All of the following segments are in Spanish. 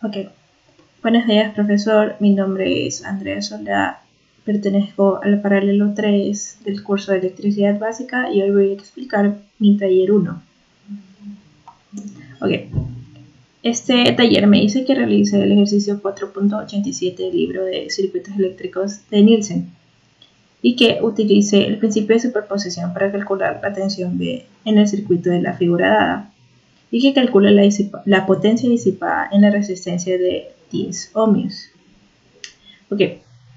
Ok, buenos días profesor, mi nombre es Andrea Solá, pertenezco al paralelo 3 del curso de electricidad básica y hoy voy a explicar mi taller 1. Ok, este taller me dice que realice el ejercicio 4.87 del libro de circuitos eléctricos de Nielsen y que utilice el principio de superposición para calcular la tensión B en el circuito de la figura dada y que calcule la potencia disipada en la resistencia de 10 ohmios. Ok,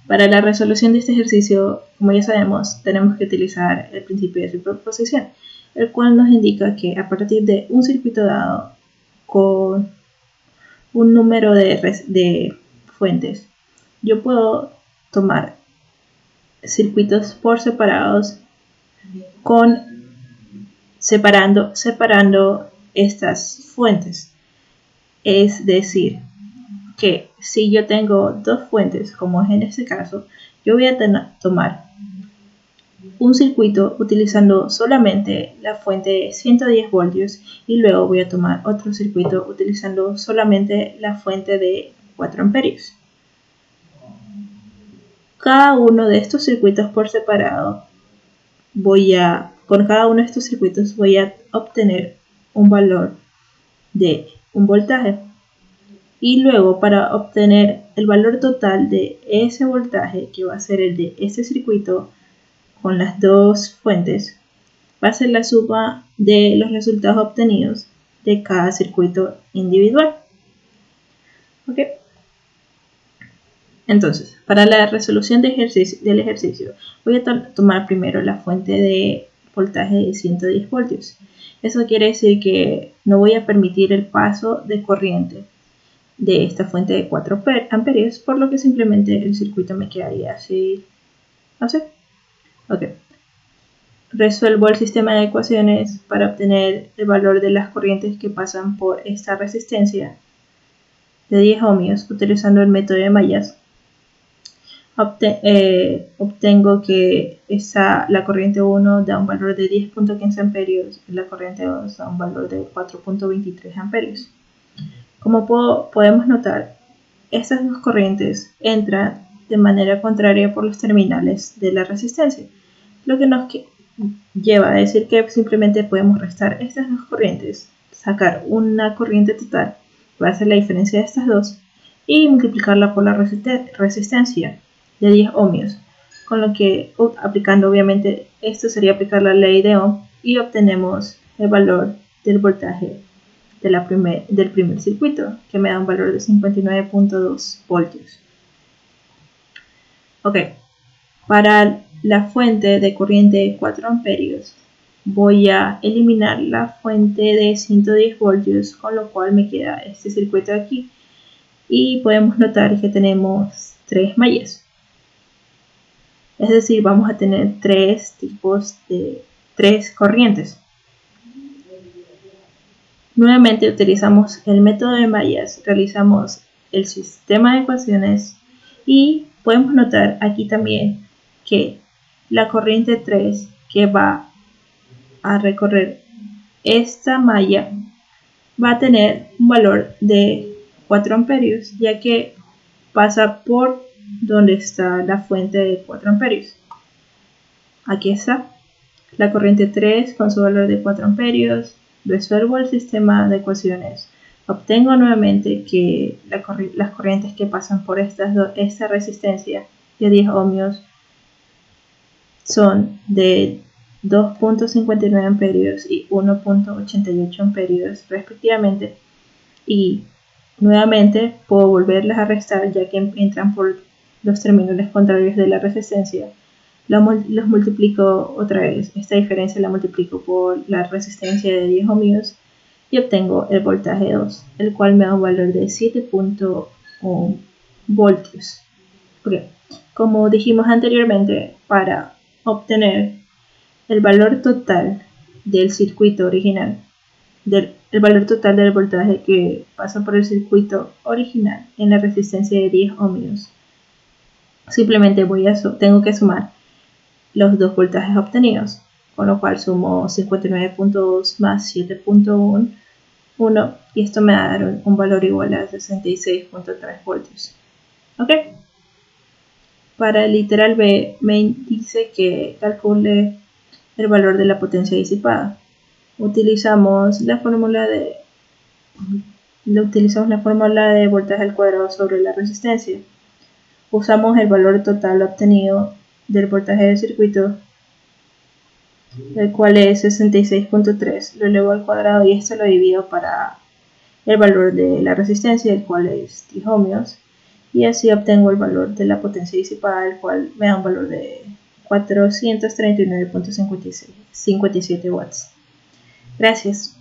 para la resolución de este ejercicio, como ya sabemos, tenemos que utilizar el principio de superposición, el cual nos indica que a partir de un circuito dado con un número de fuentes, yo puedo tomar circuitos por separados separando estas fuentes. Es decir, que si yo tengo dos fuentes, como es en este caso, yo voy a tomar un circuito utilizando solamente la fuente de 110 voltios y luego voy a tomar otro circuito utilizando solamente la fuente de 4 amperios. Cada uno de estos circuitos por separado con cada uno de estos circuitos voy a obtener un valor de un voltaje. Y luego para obtener el valor total de ese voltaje, que va a ser el de este circuito con las dos fuentes, va a ser la suma de los resultados obtenidos de cada circuito individual. ¿Ok? Entonces, para la resolución del ejercicio, voy a tomar primero la fuente de voltaje de 110 voltios. Eso quiere decir que no voy a permitir el paso de corriente de esta fuente de 4 amperios, por lo que simplemente el circuito me quedaría así. Ok. Resuelvo el sistema de ecuaciones para obtener el valor de las corrientes que pasan por esta resistencia de 10 ohmios utilizando el método de mallas. Obtengo que la corriente 1 da un valor de 10.15 amperios y la corriente 2 da un valor de 4.23 amperios. Como podemos notar, estas dos corrientes entran de manera contraria por los terminales de la resistencia, lo que nos lleva a decir que simplemente podemos restar estas dos corrientes, sacar una corriente total, va a ser la diferencia de estas dos, y multiplicarla por la resistencia de 10 ohmios, con lo que aplicando obviamente esto sería aplicar la ley de Ohm y obtenemos el valor del voltaje del primer circuito, que me da un valor de 59.2 voltios. Ok, para la fuente de corriente de 4 amperios voy a eliminar la fuente de 110 voltios, con lo cual me queda este circuito aquí y podemos notar que tenemos 3 mallas, es decir, vamos a tener 3 tipos de 3 corrientes. Nuevamente utilizamos el método de mallas, realizamos el sistema de ecuaciones y podemos notar aquí también que la corriente 3 que va a recorrer esta malla va a tener un valor de 4 amperios, ya que pasa por donde está la fuente de 4 amperios. Aquí está la corriente 3 con su valor de 4 amperios. Resuelvo el sistema de ecuaciones. Obtengo nuevamente que las corrientes que pasan por esta resistencia de 10 ohmios son de 2.59 amperios y 1.88 amperios respectivamente, y nuevamente puedo volverlas a restar ya que entran por los terminales contrarios de la resistencia. Los multiplico otra vez, esta diferencia la multiplico por la resistencia de 10 ohmios y obtengo el voltaje 2, el cual me da un valor de 7.1 voltios. Okay. Como dijimos anteriormente, para obtener el valor total del circuito original, el valor total del voltaje que pasa por el circuito original en la resistencia de 10 ohmios, simplemente tengo que sumar los dos voltajes obtenidos, con lo cual sumo 59.2 más 7.1 1 y esto me va a dar un valor igual a 66.3 voltios. Ok. Para el literal B me dice que calcule el valor de la potencia disipada. Utilizamos la fórmula de voltaje al cuadrado sobre la resistencia. Usamos el valor total obtenido del voltaje del circuito, el cual es 66.3, lo elevo al cuadrado y esto lo divido para el valor de la resistencia, el cual es 10 ohmios, y así obtengo el valor de la potencia disipada, el cual me da un valor de 439.57 watts. Gracias.